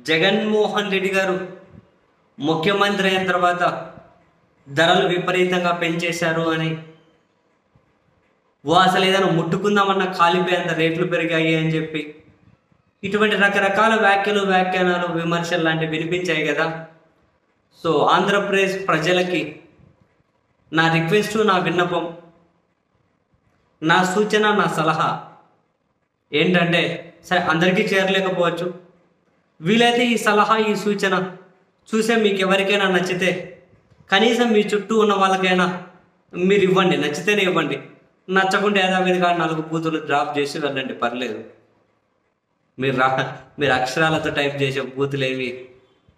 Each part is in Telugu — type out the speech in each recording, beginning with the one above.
జగన్మోహన్ రెడ్డి గారు ముఖ్యమంత్రి అయిన తర్వాత ధరలు విపరీతంగా పెంచేశారు అని, అసలు ఏదైనా ముట్టుకుందామన్న కాలిపోయేంత రేట్లు పెరిగాయి అని చెప్పి ఇటువంటి రకరకాల వ్యాఖ్యానాలు విమర్శలు లాంటివి వినిపించాయి కదా. సో ఆంధ్రప్రదేశ్ ప్రజలకి నా రిక్వెస్ట్, నా విన్నపం, నా సూచన, నా సలహా ఏంటంటే, సరే అందరికీ చేరలేకపోవచ్చు, వీలైతే ఈ సలహా, ఈ సూచన చూసే మీకు ఎవరికైనా నచ్చితే కనీసం మీ చుట్టూ ఉన్న వాళ్ళకైనా మీరు ఇవ్వండి. నచ్చితేనే ఇవ్వండి, నచ్చకుంటే యథావిధిగా 4 బూతులు డ్రాప్ చేసి వెళ్ళండి, పర్లేదు. మీరు అక్షరాలతో టైప్ చేసే బూతులు ఏవి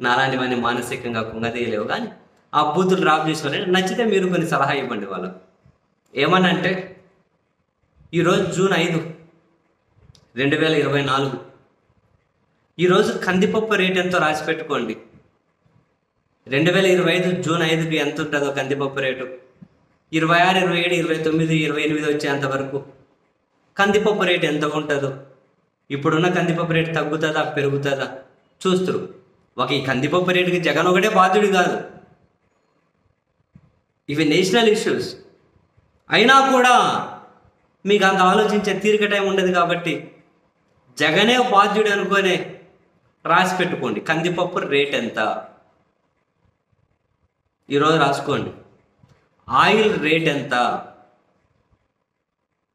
నాలాంటివన్నీ మానసికంగా కుంగదీయలేవు, కానీ ఆ బూతులు డ్రాప్ చేసి వెళ్ళండి. నచ్చితే మీరు కొన్ని సలహా ఇవ్వండి వాళ్ళకు. ఏమనంటే, ఈరోజు జూన్ 5, 2024. ఈరోజు కందిపప్పు రేట్ ఎంతో రాసి పెట్టుకోండి. 2025 జూన్ 5కి ఎంత ఉంటుందో కందిపప్పు రేటు, 26, 27, 29, 28 వచ్చేంత వరకు కందిపప్పు రేటు ఎంత ఉంటుందో, ఇప్పుడున్న కందిపప్పు రేటు తగ్గుతుందా పెరుగుతుందా చూస్తారు. ఈ కందిపప్పు రేటుకి జగన్ ఒకటే బాధ్యుడు కాదు, ఇవి నేషనల్ ఇష్యూస్. అయినా కూడా మీకు అంత ఆలోచించే తీరిక టైం ఉండదు కాబట్టి జగనే బాధ్యుడు అనుకునే రాసి పెట్టుకోండి. కందిపప్పు రేట్ ఎంత ఈరోజు రాసుకోండి. ఆయిల్ రేట్ ఎంత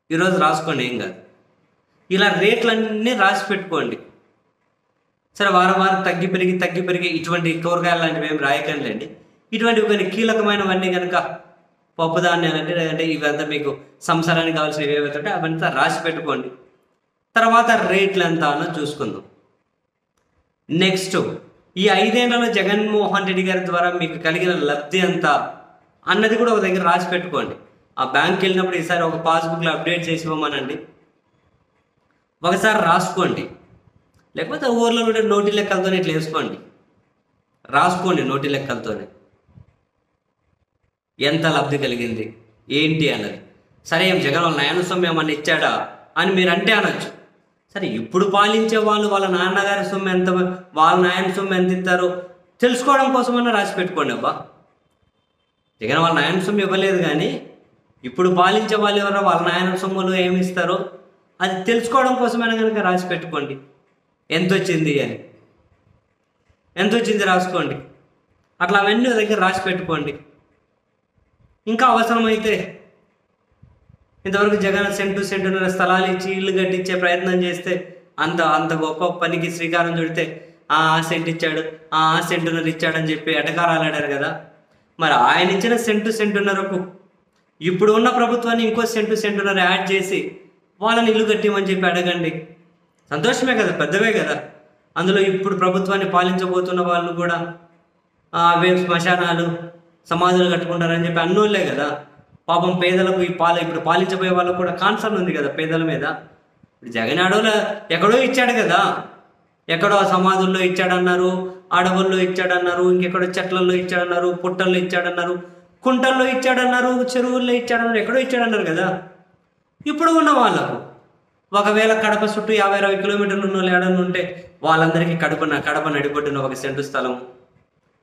ఈరోజు రాసుకోండి, ఏం కాదు. ఇలా రేట్లన్నీ రాసి పెట్టుకోండి. సరే వారం తగ్గి పెరిగి ఇటువంటి కూరగాయలు లాంటివి ఏమి రాయకండి. ఇటువంటివి కొన్ని కీలకమైనవన్నీ కనుక పప్పు ధాన్యాలంటే, లేదంటే ఇవంతా మీకు సంసారానికి కావాల్సినవి ఏవైతే అవంతా రాసి పెట్టుకోండి. తర్వాత రేట్లు ఎంత అన్నో చూసుకుందాం. నెక్స్ట్, ఈ 5 ఏళ్లలో జగన్మోహన్ రెడ్డి గారి ద్వారా మీకు కలిగిన లబ్ధి ఎంత అన్నది కూడా ఒక దగ్గర రాసి పెట్టుకోండి. ఆ బ్యాంక్కి వెళ్ళినప్పుడు ఈసారి ఒక పాస్బుక్లో అప్డేట్ చేసి ఇవ్వమనండి, ఒకసారి రాసుకోండి. లేకపోతే ఊర్లో ఉండే నోటి లెక్కలతోనే ఇట్లా వేసుకోండి, రాసుకోండి నోటి లెక్కలతోనే ఎంత లబ్ధి కలిగింది ఏంటి అన్నది. సరే ఏం జగన్ వాళ్ళ నాయన సొమ్ము ఏమన్నా ఇచ్చాడా అని మీరు అంటే అనొచ్చు. సరే ఇప్పుడు పాలించే వాళ్ళు వాళ్ళ నాన్నగారి సొమ్ము ఎంత, వాళ్ళ నాయన సొమ్ము ఎంత ఇస్తారో తెలుసుకోవడం కోసమన్నా రాసి పెట్టుకోండి. అబ్బా, జగన్ వాళ్ళ నాయన సొమ్ము ఇవ్వలేదు, కానీ ఇప్పుడు పాలించే వాళ్ళు ఎవరో వాళ్ళ నాయన సొమ్ములు ఏమి ఇస్తారో అది తెలుసుకోవడం కోసమైనా కనుక రాసి పెట్టుకోండి. ఎంత వచ్చింది అని, ఎంత వచ్చింది రాసుకోండి. అట్లా అవన్నీ దగ్గర రాసి పెట్టుకోండి. ఇంకా అవసరమైతే ఇంతవరకు జగన్ సెంటున్నర స్థలాలు ఇచ్చి ఇల్లు కట్టించే ప్రయత్నం చేస్తే, అంత గొప్ప పనికి శ్రీకారం చుడితే ఆ సెంటు ఇచ్చాడు, ఆ సెంటున్నర ఇచ్చాడని చెప్పి ఎటకారాలు ఆడారు కదా. మరి ఆయన ఇచ్చిన సెంటున్నరకు ఇప్పుడు ఉన్న ప్రభుత్వాన్ని ఇంకో సెంటున్నర యాడ్ చేసి వాళ్ళని ఇల్లు కట్టిమని చెప్పి అడగండి. సంతోషమే కదా, పెద్దవే కదా. అందులో ఇప్పుడు ప్రభుత్వాన్ని పాలించబోతున్న వాళ్ళు కూడా అవే శ్మశానాలు, సమాధులు కట్టుకుంటారని చెప్పి అన్నోళ్ళే కదా. పాపం పేదలకు ఇప్పుడు పాలించబోయే వాళ్ళకు కూడా కాన్సర్న్ ఉంది కదా పేదల మీద. ఇప్పుడు జగన్ ఎక్కడో ఇచ్చాడు కదా, ఎక్కడో సమాధుల్లో ఇచ్చాడన్నారు, అడవుల్లో ఇచ్చాడన్నారు, ఇంకెక్కడో చెట్లలో ఇచ్చాడన్నారు, పుట్టల్లో ఇచ్చాడన్నారు, కుంటల్లో ఇచ్చాడన్నారు, చెరువుల్లో ఇచ్చాడన్నారు, ఎక్కడో ఇచ్చాడన్నారు కదా. ఇప్పుడు ఉన్న వాళ్ళకు ఒకవేళ కడప చుట్టూ 50-60 కిలోమీటర్లు ఉన్న వాళ్ళు ఏడన్నా ఉంటే వాళ్ళందరికీ కడప నడిబొడ్డున 1 సెంటు స్థలము,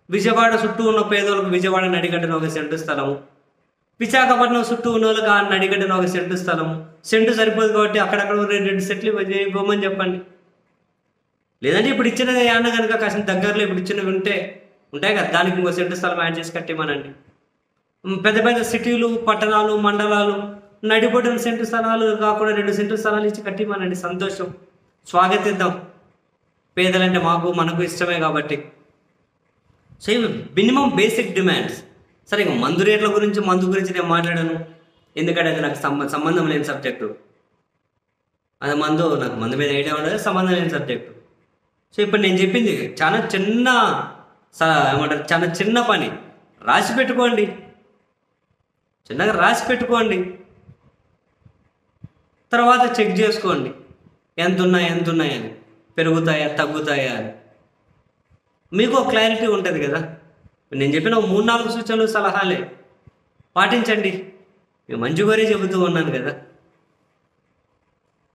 విజయవాడ చుట్టూ ఉన్న పేదోళ్ళకు విజయవాడ నడిగడ్డన 1 సెంటు స్థలము, విశాఖపట్నం చుట్టూ ఉన్న వాళ్ళకి ఆ నడిగడ్డన 1 సెంటు స్థలము. సెంటు సరిపోదు కాబట్టి అక్కడక్కడ 2 సెంట్లు ఇవ్వమని చెప్పండి. లేదంటే ఇప్పుడు ఇచ్చినది ఏమన్నా కనుక కాసిన దగ్గరలో ఇప్పుడు ఇచ్చినవి ఉంటాయి కదా, దానికి 1 సెంటు స్థలం యాడ్ చేసి కట్టిమనండి. పెద్ద సిటీలు, పట్టణాలు, మండలాలు నడిబొడ్డున సెంటు స్థలాలు కాకుండా 2 సెంటు స్థలాలు ఇచ్చి కట్టిమనండి. సంతోషం, స్వాగతిద్దాం. పేదలంటే మనకు ఇష్టమే కాబట్టి. సో ఇవి మినిమం బేసిక్ డిమాండ్స్. సరే, ఇక మందు గురించి నేను మాట్లాడాను, ఎందుకంటే అది నాకు సంబంధం లేని సబ్జెక్టు. అది నాకు మందు మీద ఐడియా ఉండదు, సంబంధం లేని సబ్జెక్టు. సో ఇప్పుడు నేను చెప్పింది చాలా చిన్న పని. రాసి పెట్టుకోండి, చిన్నగా రాసి పెట్టుకోండి. తర్వాత చెక్ చేసుకోండి ఎంత ఉన్నాయని, పెరుగుతాయా తగ్గుతాయా అని మీకు ఒక క్లారిటీ ఉంటుంది కదా. నేను చెప్పిన 3-4 సూచనలు, సలహాలే పాటించండి. మంచి కోరే చెబుతూ ఉన్నాను కదా.